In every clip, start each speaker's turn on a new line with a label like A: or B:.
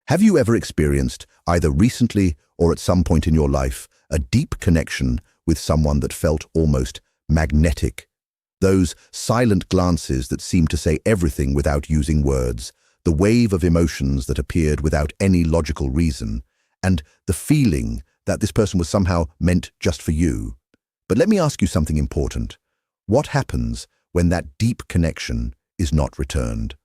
A: Have you ever experienced, either recently or at some point in your life, a deep connection with someone that felt almost magnetic? Those silent glances that seemed to say everything without using words, the wave of emotions that appeared without any logical reason, and the feeling that this person was somehow meant just for you. But let me ask you something important. What happens when that deep connection is not returned?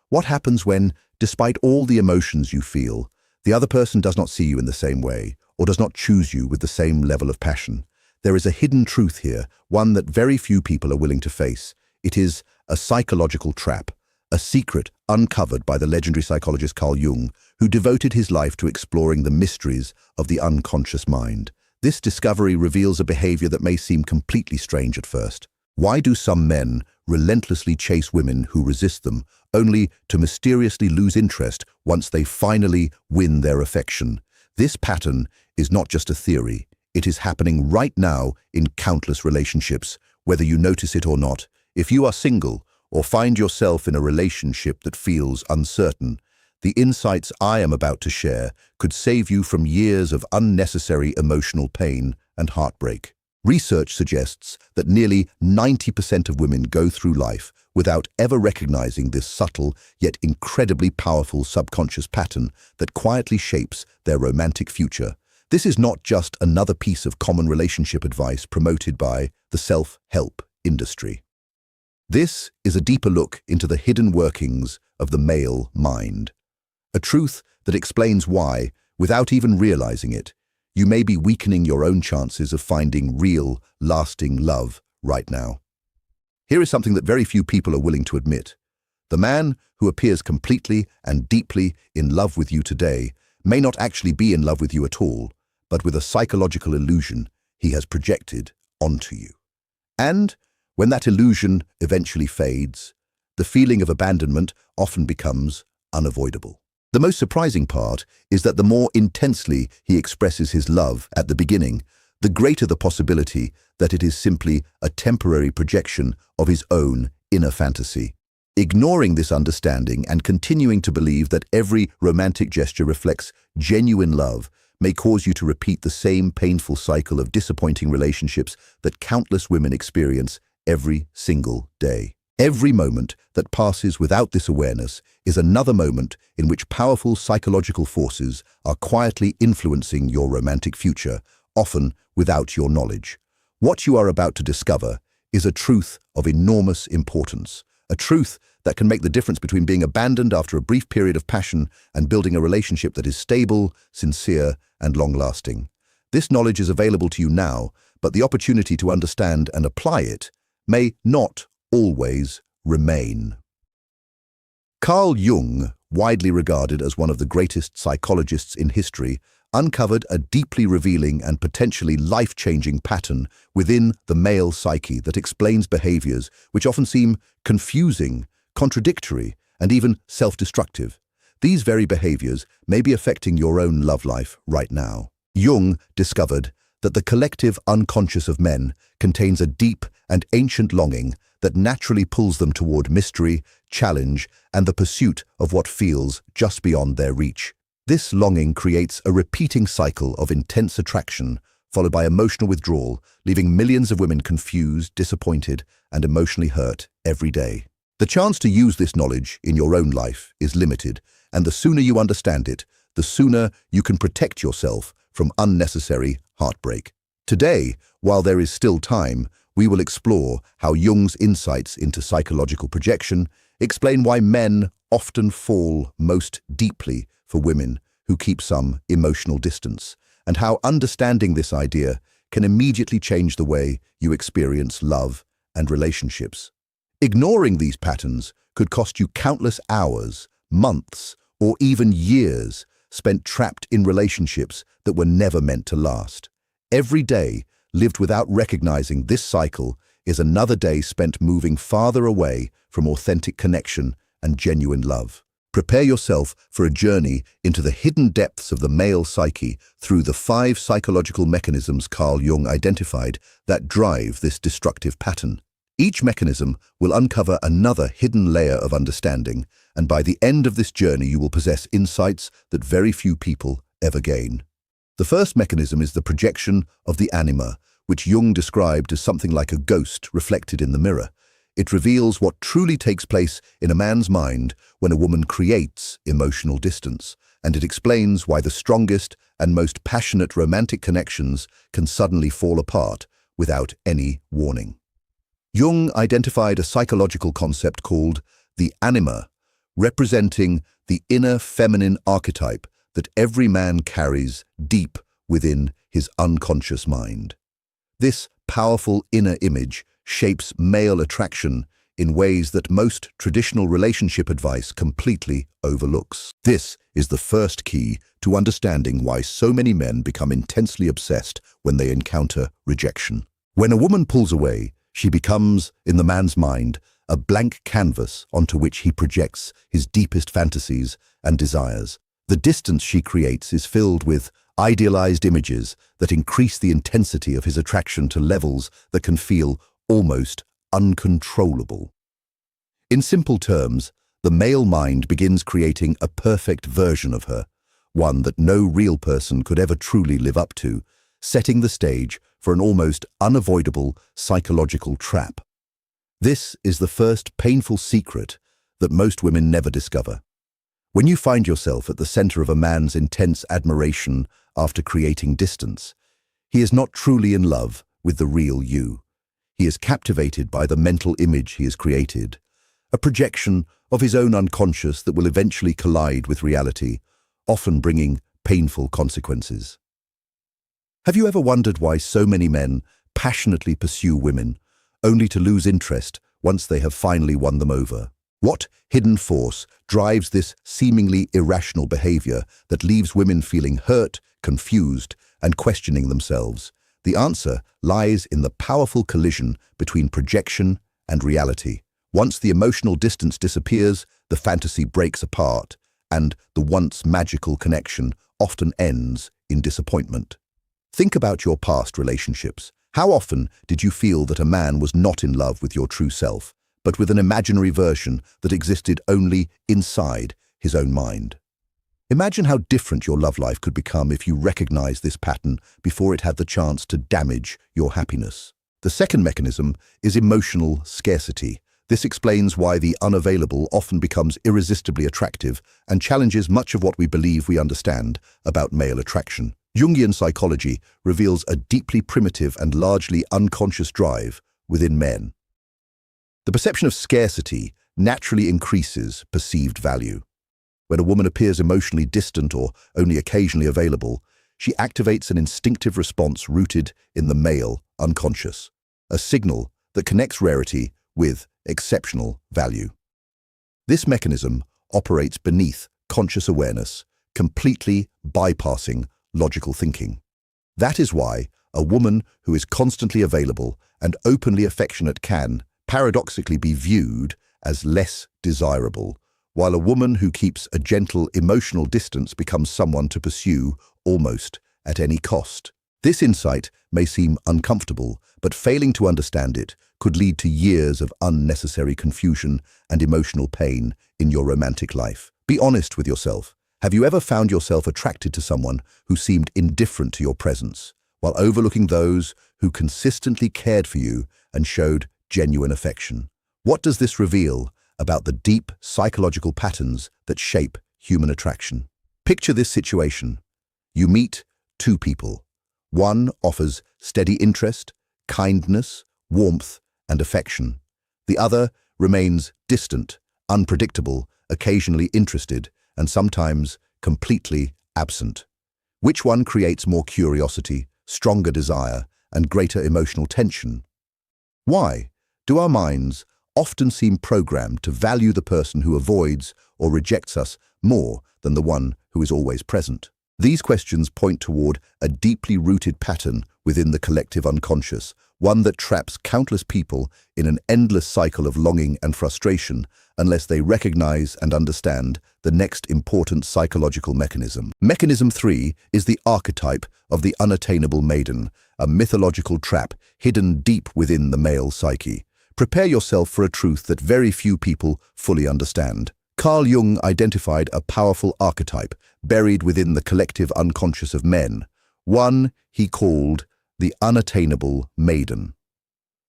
A: What happens when, despite all the emotions you feel, the other person does not see you in the same way or does not choose you with the same level of passion? There is a hidden truth here, one that very few people are willing to face. It is a psychological trap, a secret uncovered by the legendary psychologist Jung, who devoted his life to exploring the mysteries of the unconscious mind. This discovery reveals a behavior that may seem completely strange at first. Why do some men relentlessly chase women who resist them, only to mysteriously lose interest once they finally win their affection? This pattern is not just a theory. It is happening right now in countless relationships, whether you notice it or not. If you are single or find yourself in a relationship that feels uncertain, the insights I am about to share could save you from years of unnecessary emotional pain and heartbreak. Research suggests that nearly 90% of women go through life without ever recognizing this subtle yet incredibly powerful subconscious pattern that quietly shapes their romantic future. This is not just another piece of common relationship advice promoted by the self-help industry. This is a deeper look into the hidden workings of the male mind. A truth that explains why, without even realizing it, you may be weakening your own chances of finding real, lasting love right now. Here is something that very few people are willing to admit. The man who appears completely and deeply in love with you today may not actually be in love with you at all, but with a psychological illusion he has projected onto you. And when that illusion eventually fades, the feeling of abandonment often becomes unavoidable. The most surprising part is that the more intensely he expresses his love at the beginning, the greater the possibility that it is simply a temporary projection of his own inner fantasy. Ignoring this understanding and continuing to believe that every romantic gesture reflects genuine love may cause you to repeat the same painful cycle of disappointing relationships that countless women experience every single day. Every moment that passes without this awareness is another moment in which powerful psychological forces are quietly influencing your romantic future, often without your knowledge. What you are about to discover is a truth of enormous importance, a truth that can make the difference between being abandoned after a brief period of passion and building a relationship that is stable, sincere, and long-lasting. This knowledge is available to you now, but the opportunity to understand and apply it may not always remain. Carl Jung, widely regarded as one of the greatest psychologists in history, uncovered a deeply revealing and potentially life-changing pattern within the male psyche that explains behaviors which often seem confusing, contradictory, and even self-destructive. These very behaviors may be affecting your own love life right now. Jung discovered that the collective unconscious of men contains a deep and ancient longing that naturally pulls them toward mystery, challenge, and the pursuit of what feels just beyond their reach. This longing creates a repeating cycle of intense attraction, followed by emotional withdrawal, leaving millions of women confused, disappointed, and emotionally hurt every day. The chance to use this knowledge in your own life is limited, and the sooner you understand it, the sooner you can protect yourself from unnecessary heartbreak. Today, while there is still time, we will explore how Jung's insights into psychological projection explain why men often fall most deeply for women who keep some emotional distance, and how understanding this idea can immediately change the way you experience love and relationships. Ignoring these patterns could cost you countless hours, months, or even years spent trapped in relationships that were never meant to last. Every day lived without recognizing this cycle is another day spent moving farther away from authentic connection and genuine love. Prepare yourself for a journey into the hidden depths of the male psyche through the 5 psychological mechanisms Carl Jung identified that drive this destructive pattern. Each mechanism will uncover another hidden layer of understanding, and by the end of this journey you will possess insights that very few people ever gain. The first mechanism is the projection of the anima, which Jung described as something like a ghost reflected in the mirror. It reveals what truly takes place in a man's mind when a woman creates emotional distance, and it explains why the strongest and most passionate romantic connections can suddenly fall apart without any warning. Jung identified a psychological concept called the anima, representing the inner feminine archetype that every man carries deep within his unconscious mind. This powerful inner image shapes male attraction in ways that most traditional relationship advice completely overlooks. This is the first key to understanding why so many men become intensely obsessed when they encounter rejection. When a woman pulls away, she becomes, in the man's mind, a blank canvas onto which he projects his deepest fantasies and desires. The distance she creates is filled with idealized images that increase the intensity of his attraction to levels that can feel almost uncontrollable. In simple terms, the male mind begins creating a perfect version of her, one that no real person could ever truly live up to, setting the stage for an almost unavoidable psychological trap. This is the first painful secret that most women never discover. When you find yourself at the center of a man's intense admiration after creating distance, he is not truly in love with the real you. He is captivated by the mental image he has created, a projection of his own unconscious that will eventually collide with reality, often bringing painful consequences. Have you ever wondered why so many men passionately pursue women, only to lose interest once they have finally won them over? What hidden force drives this seemingly irrational behavior that leaves women feeling hurt, confused, and questioning themselves? The answer lies in the powerful collision between projection and reality. Once the emotional distance disappears, the fantasy breaks apart, and the once magical connection often ends in disappointment. Think about your past relationships. How often did you feel that a man was not in love with your true self, but with an imaginary version that existed only inside his own mind? Imagine how different your love life could become if you recognized this pattern before it had the chance to damage your happiness. The second mechanism is emotional scarcity. This explains why the unavailable often becomes irresistibly attractive and challenges much of what we believe we understand about male attraction. Jungian psychology reveals a deeply primitive and largely unconscious drive within men. The perception of scarcity naturally increases perceived value. When a woman appears emotionally distant or only occasionally available, she activates an instinctive response rooted in the male unconscious, a signal that connects rarity with exceptional value. This mechanism operates beneath conscious awareness, completely bypassing logical thinking. That is why a woman who is constantly available and openly affectionate can, paradoxically, be viewed as less desirable, while a woman who keeps a gentle emotional distance becomes someone to pursue almost at any cost. This insight may seem uncomfortable, but failing to understand it could lead to years of unnecessary confusion and emotional pain in your romantic life. Be honest with yourself. Have you ever found yourself attracted to someone who seemed indifferent to your presence, while overlooking those who consistently cared for you and showed genuine affection? What does this reveal about the deep psychological patterns that shape human attraction? Picture this situation. You meet two people. One offers steady interest, kindness, warmth, and affection. The other remains distant, unpredictable, occasionally interested, and sometimes completely absent. Which one creates more curiosity, stronger desire, and greater emotional tension? Why do our minds often seem programmed to value the person who avoids or rejects us more than the one who is always present? These questions point toward a deeply rooted pattern within the collective unconscious, one that traps countless people in an endless cycle of longing and frustration unless they recognize and understand the next important psychological mechanism. Mechanism 3 is the archetype of the unattainable maiden, a mythological trap hidden deep within the male psyche. Prepare yourself for a truth that very few people fully understand. Carl Jung identified a powerful archetype buried within the collective unconscious of men, one he called the unattainable maiden.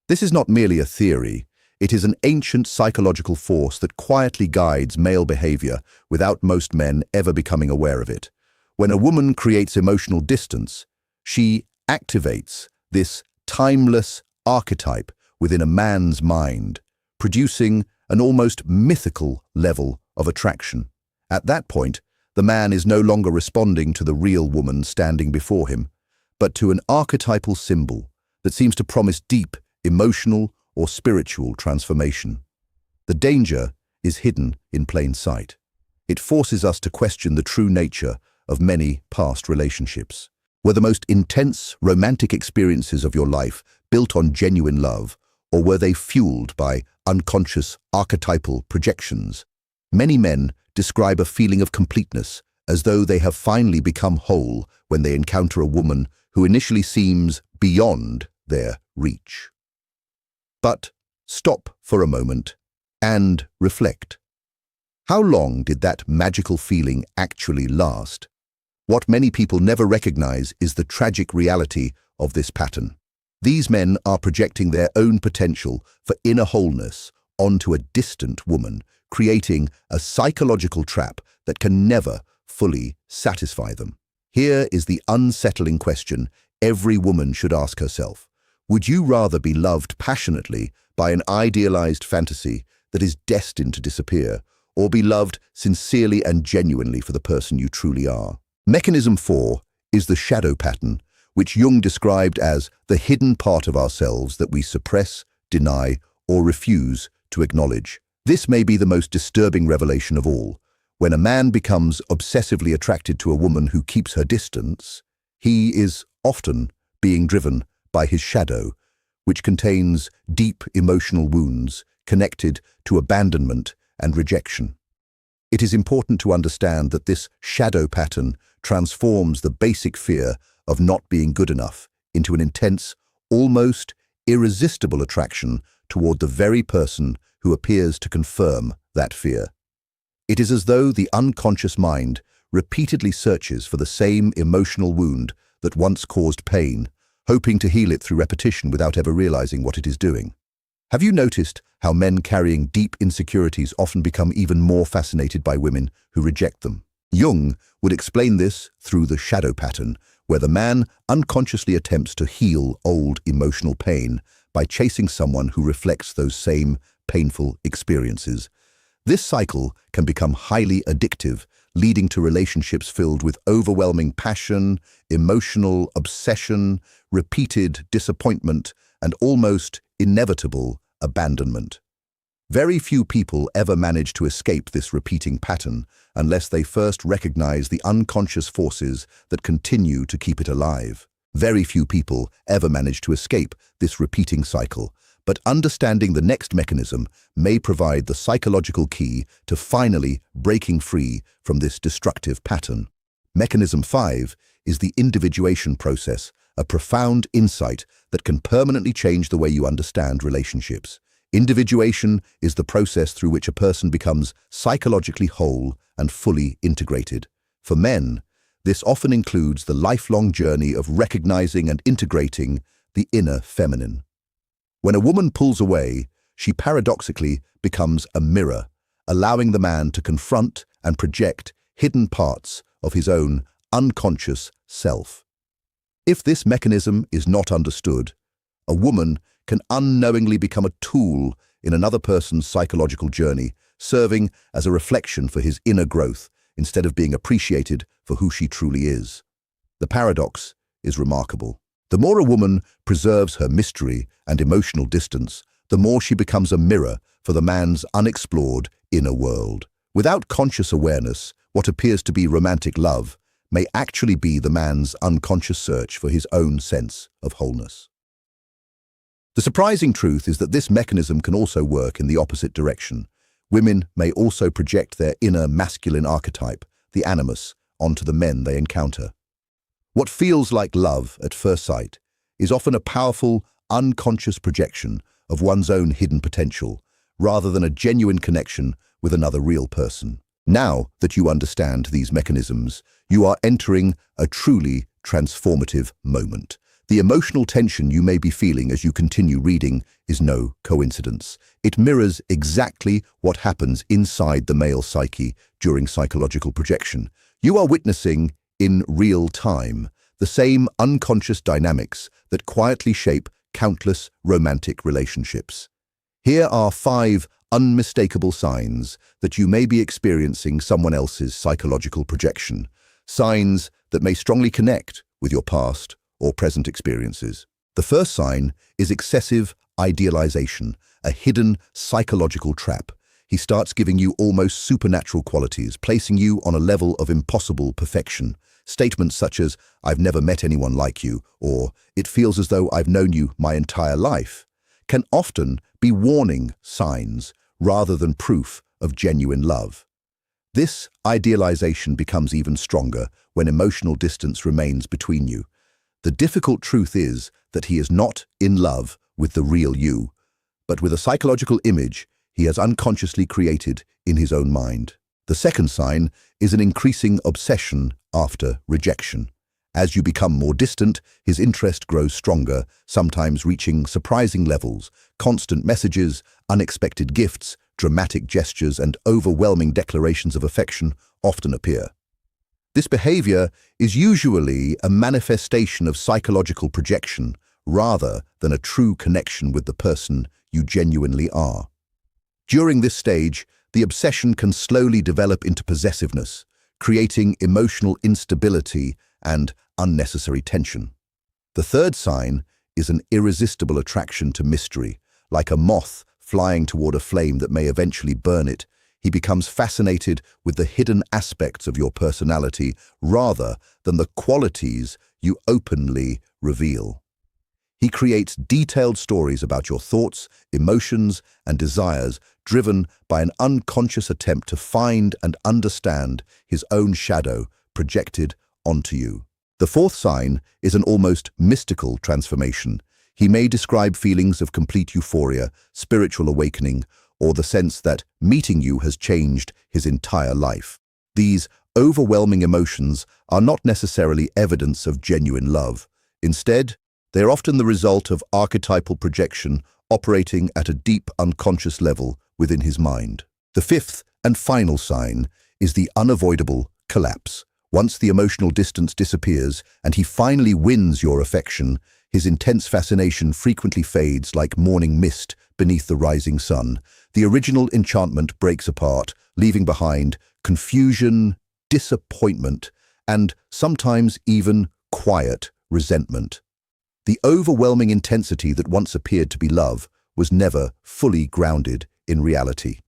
A: This is not merely a theory, it is an ancient psychological force that quietly guides male behavior without most men ever becoming aware of it. When a woman creates emotional distance, she activates this timeless archetype within a man's mind, producing an almost mythical level of attraction. At that point, the man is no longer responding to the real woman standing before him, but to an archetypal symbol that seems to promise deep, emotional, or spiritual transformation. The danger is hidden in plain sight. It forces us to question the true nature of many past relationships. Were the most intense, romantic experiences of your life built on genuine love, or were they fueled by unconscious archetypal projections? Many men describe a feeling of completeness, as though they have finally become whole when they encounter a woman who initially seems beyond their reach. But stop for a moment and reflect. How long did that magical feeling actually last? What many people never recognize is the tragic reality of this pattern. These men are projecting their own potential for inner wholeness onto a distant woman, creating a psychological trap that can never fully satisfy them. Here is the unsettling question every woman should ask herself. Would you rather be loved passionately by an idealized fantasy that is destined to disappear, or be loved sincerely and genuinely for the person you truly are? Mechanism 4 is the shadow pattern, which Jung described as the hidden part of ourselves that we suppress, deny, or refuse to acknowledge. This may be the most disturbing revelation of all. When a man becomes obsessively attracted to a woman who keeps her distance, he is often being driven by his shadow, which contains deep emotional wounds connected to abandonment and rejection. It is important to understand that this shadow pattern transforms the basic fear of not being good enough into an intense, almost irresistible attraction toward the very person who appears to confirm that fear. It is as though the unconscious mind repeatedly searches for the same emotional wound that once caused pain, hoping to heal it through repetition without ever realizing what it is doing. Have you noticed how men carrying deep insecurities often become even more fascinated by women who reject them? Jung would explain this through the shadow pattern, where the man unconsciously attempts to heal old emotional pain by chasing someone who reflects those same painful experiences. This cycle can become highly addictive, leading to relationships filled with overwhelming passion, emotional obsession, repeated disappointment, and almost inevitable abandonment. Very few people ever manage to escape this repeating pattern unless they first recognize the unconscious forces that continue to keep it alive. Very few people ever manage to escape this repeating cycle, but understanding the next mechanism may provide the psychological key to finally breaking free from this destructive pattern. Mechanism 5 is the individuation process, a profound insight that can permanently change the way you understand relationships. Individuation is the process through which a person becomes psychologically whole and fully integrated. For men, this often includes the lifelong journey of recognizing and integrating the inner feminine. When a woman pulls away, she paradoxically becomes a mirror, allowing the man to confront and project hidden parts of his own unconscious self. If this mechanism is not understood, a woman can unknowingly become a tool in another person's psychological journey, serving as a reflection for his inner growth instead of being appreciated for who she truly is. The paradox is remarkable. The more a woman preserves her mystery and emotional distance, the more she becomes a mirror for the man's unexplored inner world. Without conscious awareness, what appears to be romantic love may actually be the man's unconscious search for his own sense of wholeness. The surprising truth is that this mechanism can also work in the opposite direction. Women may also project their inner masculine archetype, the animus, onto the men they encounter. What feels like love at first sight is often a powerful, unconscious projection of one's own hidden potential, rather than a genuine connection with another real person. Now that you understand these mechanisms, you are entering a truly transformative moment. The emotional tension you may be feeling as you continue reading is no coincidence. It mirrors exactly what happens inside the male psyche during psychological projection. You are witnessing, in real time, the same unconscious dynamics that quietly shape countless romantic relationships. Here are 5 unmistakable signs that you may be experiencing someone else's psychological projection, signs that may strongly connect with your past or present experiences. The first sign is excessive idealization, a hidden psychological trap. He starts giving you almost supernatural qualities, placing you on a level of impossible perfection. Statements such as, "I've never met anyone like you," or "It feels as though I've known you my entire life," can often be warning signs rather than proof of genuine love. This idealization becomes even stronger when emotional distance remains between you. The difficult truth is that he is not in love with the real you, but with a psychological image he has unconsciously created in his own mind. The second sign is an increasing obsession after rejection. As you become more distant, his interest grows stronger, sometimes reaching surprising levels. Constant messages, unexpected gifts, dramatic gestures, and overwhelming declarations of affection often appear. This behavior is usually a manifestation of psychological projection rather than a true connection with the person you genuinely are. During this stage, the obsession can slowly develop into possessiveness, creating emotional instability and unnecessary tension. The third sign is an irresistible attraction to mystery. Like a moth flying toward a flame that may eventually burn it, he becomes fascinated with the hidden aspects of your personality rather than the qualities you openly reveal. He creates detailed stories about your thoughts, emotions, and desires, driven by an unconscious attempt to find and understand his own shadow projected onto you. The fourth sign is an almost mystical transformation. He may describe feelings of complete euphoria, spiritual awakening, or the sense that meeting you has changed his entire life. These overwhelming emotions are not necessarily evidence of genuine love. Instead, they are often the result of archetypal projection operating at a deep unconscious level within his mind. The fifth and final sign is the unavoidable collapse. Once the emotional distance disappears and he finally wins your affection, his intense fascination frequently fades like morning mist beneath the rising sun. The original enchantment breaks apart, leaving behind confusion, disappointment, and sometimes even quiet resentment. The overwhelming intensity that once appeared to be love was never fully grounded in reality.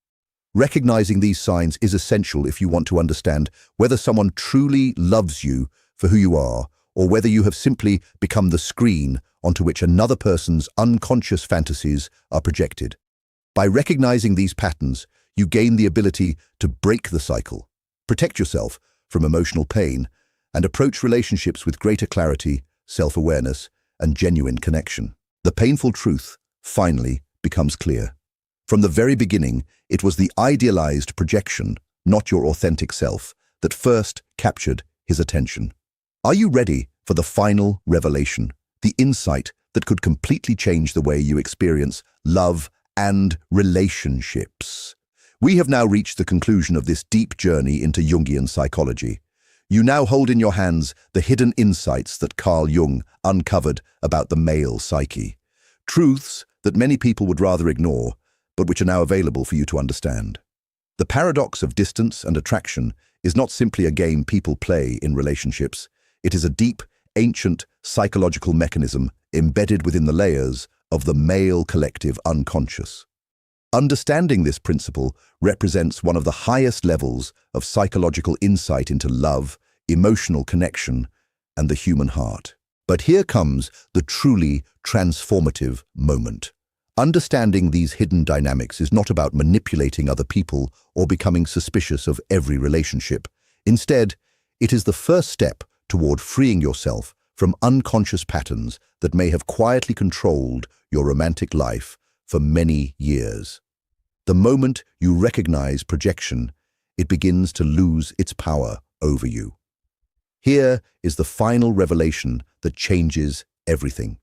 A: Recognizing these signs is essential if you want to understand whether someone truly loves you for who you are, or whether you have simply become the screen onto which another person's unconscious fantasies are projected. By recognizing these patterns, you gain the ability to break the cycle, protect yourself from emotional pain, and approach relationships with greater clarity, self-awareness, and genuine connection. The painful truth finally becomes clear. From the very beginning, it was the idealized projection, not your authentic self, that first captured his attention. Are you ready for the final revelation, the insight that could completely change the way you experience love and relationships? We have now reached the conclusion of this deep journey into Jungian psychology. You now hold in your hands the hidden insights that Carl Jung uncovered about the male psyche. Truths that many people would rather ignore, but which are now available for you to understand. The paradox of distance and attraction is not simply a game people play in relationships. It is a deep, ancient psychological mechanism embedded within the layers of the male collective unconscious. Understanding this principle represents one of the highest levels of psychological insight into love, emotional connection, and the human heart. But here comes the truly transformative moment. Understanding these hidden dynamics is not about manipulating other people or becoming suspicious of every relationship. Instead, it is the first step toward freeing yourself from unconscious patterns that may have quietly controlled your romantic life for many years. The moment you recognize projection, it begins to lose its power over you. Here is the final revelation that changes everything.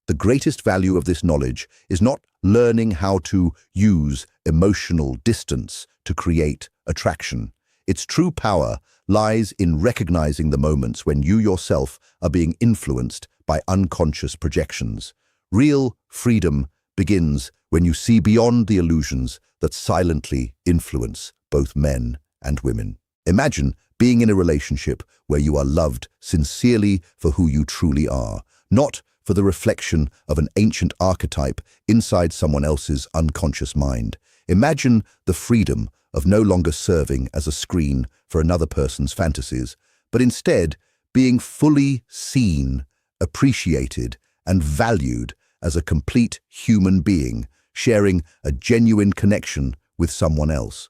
A: The greatest value of this knowledge is not learning how to use emotional distance to create attraction. Its true power lies in recognizing the moments when you yourself are being influenced by unconscious projections. Real freedom begins when you see beyond the illusions that silently influence both men and women. Imagine being in a relationship where you are loved sincerely for who you truly are, not for the reflection of an ancient archetype inside someone else's unconscious mind. Imagine the freedom of no longer serving as a screen for another person's fantasies, but instead being fully seen, appreciated, and valued as a complete human being, sharing a genuine connection with someone else.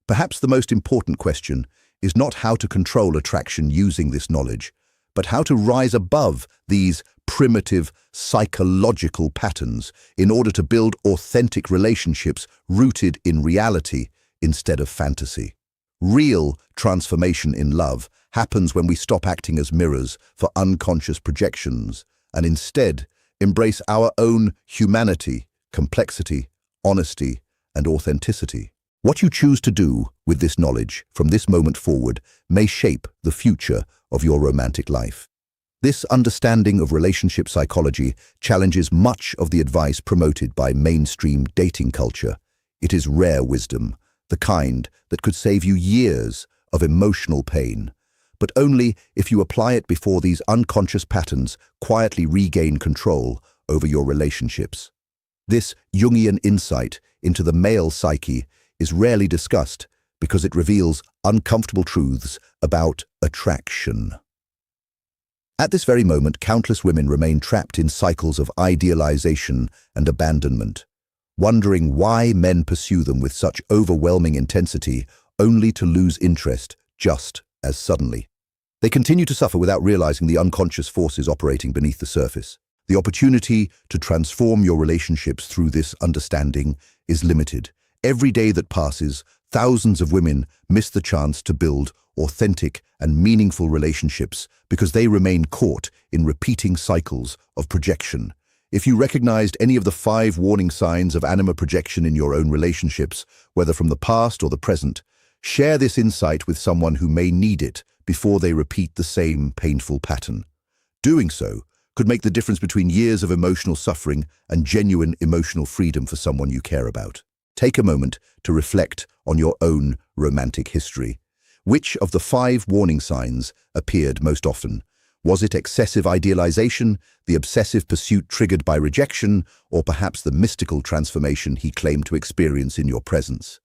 A: Perhaps the most important question is not how to control attraction using this knowledge, but how to rise above these primitive psychological patterns in order to build authentic relationships rooted in reality instead of fantasy. Real transformation in love happens when we stop acting as mirrors for unconscious projections and instead embrace our own humanity, complexity, honesty, and authenticity. What you choose to do with this knowledge from this moment forward may shape the future of your romantic life. This understanding of relationship psychology challenges much of the advice promoted by mainstream dating culture. It is rare wisdom, the kind that could save you years of emotional pain, but only if you apply it before these unconscious patterns quietly regain control over your relationships. This Jungian insight into the male psyche is rarely discussed because it reveals uncomfortable truths about attraction. At this very moment, countless women remain trapped in cycles of idealization and abandonment, wondering why men pursue them with such overwhelming intensity only to lose interest just as suddenly. They continue to suffer without realizing the unconscious forces operating beneath the surface. The opportunity to transform your relationships through this understanding is limited. Every day that passes, thousands of women miss the chance to build authentic and meaningful relationships because they remain caught in repeating cycles of projection. If you recognized any of the 5 warning signs of anima projection in your own relationships, whether from the past or the present, share this insight with someone who may need it before they repeat the same painful pattern. Doing so could make the difference between years of emotional suffering and genuine emotional freedom for someone you care about. Take a moment to reflect on your own romantic history. Which of the 5 warning signs appeared most often? Was it excessive idealization, the obsessive pursuit triggered by rejection, or perhaps the mystical transformation he claimed to experience in your presence?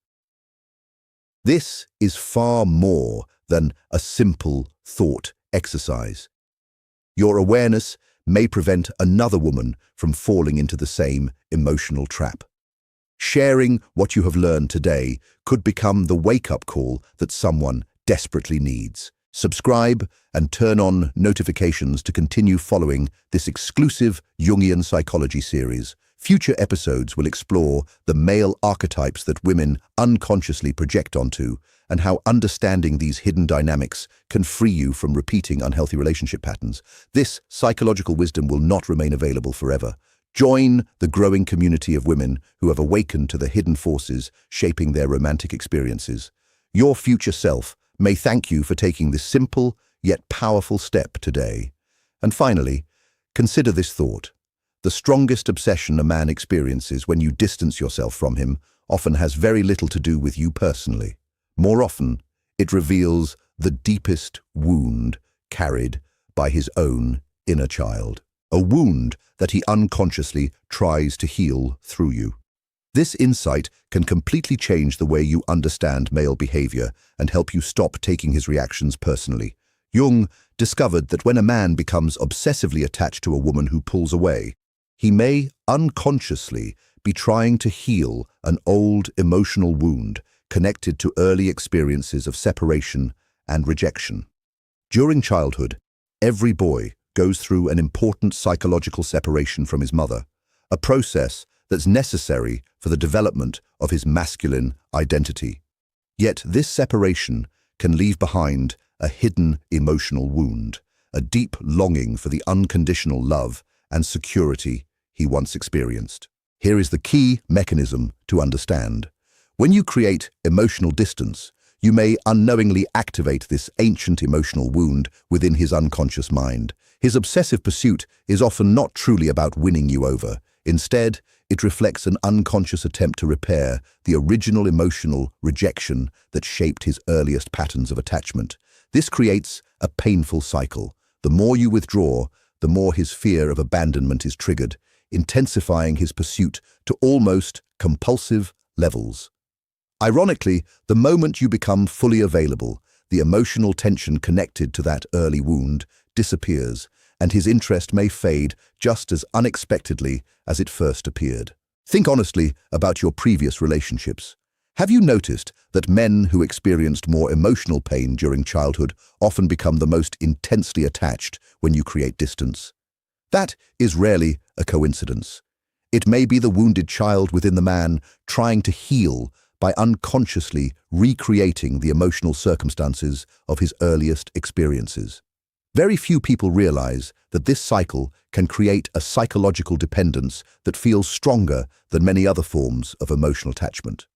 A: This is far more than a simple thought exercise. Your awareness may prevent another woman from falling into the same emotional trap. Sharing what you have learned today could become the wake-up call that someone desperately needs. Subscribe and turn on notifications to continue following this exclusive Jungian psychology series. Future episodes will explore the male archetypes that women unconsciously project onto and how understanding these hidden dynamics can free you from repeating unhealthy relationship patterns. This psychological wisdom will not remain available forever. Join the growing community of women who have awakened to the hidden forces shaping their romantic experiences. Your future self may thank you for taking this simple yet powerful step today. And finally, consider this thought. The strongest obsession a man experiences when you distance yourself from him often has very little to do with you personally. More often, it reveals the deepest wound carried by his own inner child. A wound that he unconsciously tries to heal through you. This insight can completely change the way you understand male behavior and help you stop taking his reactions personally. Jung discovered that when a man becomes obsessively attached to a woman who pulls away, he may unconsciously be trying to heal an old emotional wound connected to early experiences of separation and rejection. During childhood, every boy goes through an important psychological separation from his mother, a process that's necessary for the development of his masculine identity. Yet this separation can leave behind a hidden emotional wound, a deep longing for the unconditional love and security he once experienced. Here is the key mechanism to understand. When you create emotional distance, you may unknowingly activate this ancient emotional wound within his unconscious mind. His obsessive pursuit is often not truly about winning you over. Instead, it reflects an unconscious attempt to repair the original emotional rejection that shaped his earliest patterns of attachment. This creates a painful cycle. The more you withdraw, the more his fear of abandonment is triggered, intensifying his pursuit to almost compulsive levels. Ironically, the moment you become fully available, the emotional tension connected to that early wound disappears, and his interest may fade just as unexpectedly as it first appeared. Think honestly about your previous relationships. Have you noticed that men who experienced more emotional pain during childhood often become the most intensely attached when you create distance? That is rarely a coincidence. It may be the wounded child within the man trying to heal by unconsciously recreating the emotional circumstances of his earliest experiences. Very few people realize that this cycle can create a psychological dependence that feels stronger than many other forms of emotional attachment.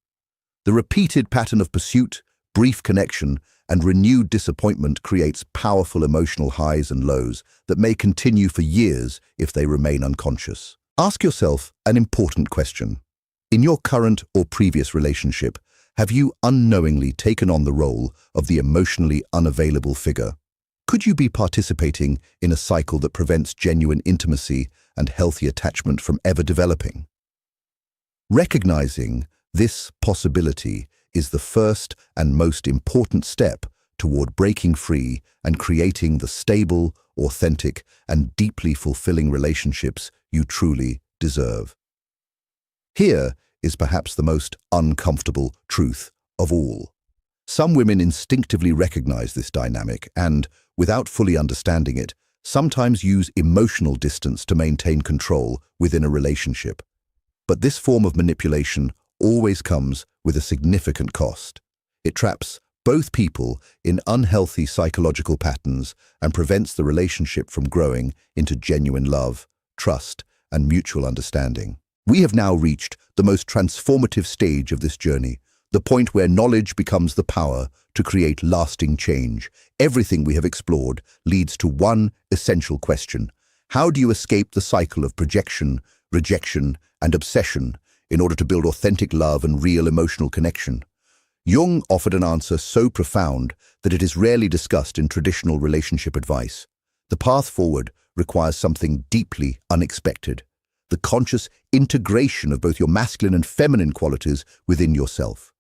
A: The repeated pattern of pursuit, brief connection, and renewed disappointment creates powerful emotional highs and lows that may continue for years if they remain unconscious. Ask yourself an important question. In your current or previous relationship, have you unknowingly taken on the role of the emotionally unavailable figure? Could you be participating in a cycle that prevents genuine intimacy and healthy attachment from ever developing? Recognizing this possibility is the first and most important step toward breaking free and creating the stable, authentic, and deeply fulfilling relationships you truly deserve. Here is perhaps the most uncomfortable truth of all. Some women instinctively recognize this dynamic and, without fully understanding it, sometimes use emotional distance to maintain control within a relationship. But this form of manipulation always comes with a significant cost. It traps both people in unhealthy psychological patterns and prevents the relationship from growing into genuine love, trust, and mutual understanding. We have now reached the most transformative stage of this journey, the point where knowledge becomes the power to create lasting change. Everything we have explored leads to one essential question. How do you escape the cycle of projection, rejection, and obsession in order to build authentic love and real emotional connection? Jung offered an answer so profound that it is rarely discussed in traditional relationship advice. The path forward requires something deeply unexpected: the conscious integration of both your masculine and feminine qualities within yourself.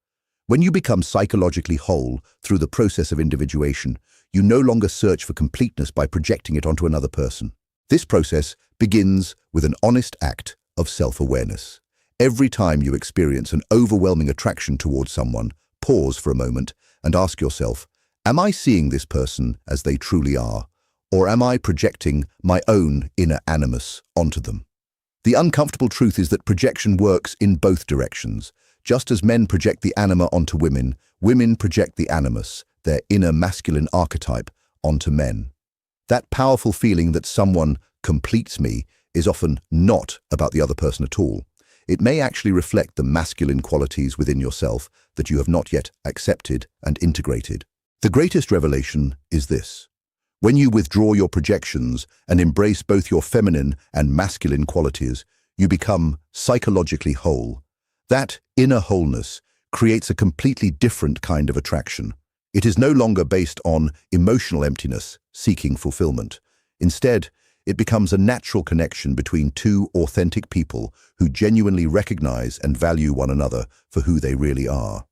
A: When you become psychologically whole through the process of individuation, you no longer search for completeness by projecting it onto another person. This process begins with an honest act of self-awareness. Every time you experience an overwhelming attraction towards someone, pause for a moment and ask yourself, am I seeing this person as they truly are, or am I projecting my own inner animus onto them? The uncomfortable truth is that projection works in both directions. Just as men project the anima onto women, women project the animus, their inner masculine archetype, onto men. That powerful feeling that someone completes me is often not about the other person at all. It may actually reflect the masculine qualities within yourself that you have not yet accepted and integrated. The greatest revelation is this: when you withdraw your projections and embrace both your feminine and masculine qualities, you become psychologically whole. That inner wholeness creates a completely different kind of attraction. It is no longer based on emotional emptiness, seeking fulfillment. Instead, it becomes a natural connection between two authentic people who genuinely recognize and value one another for who they really are.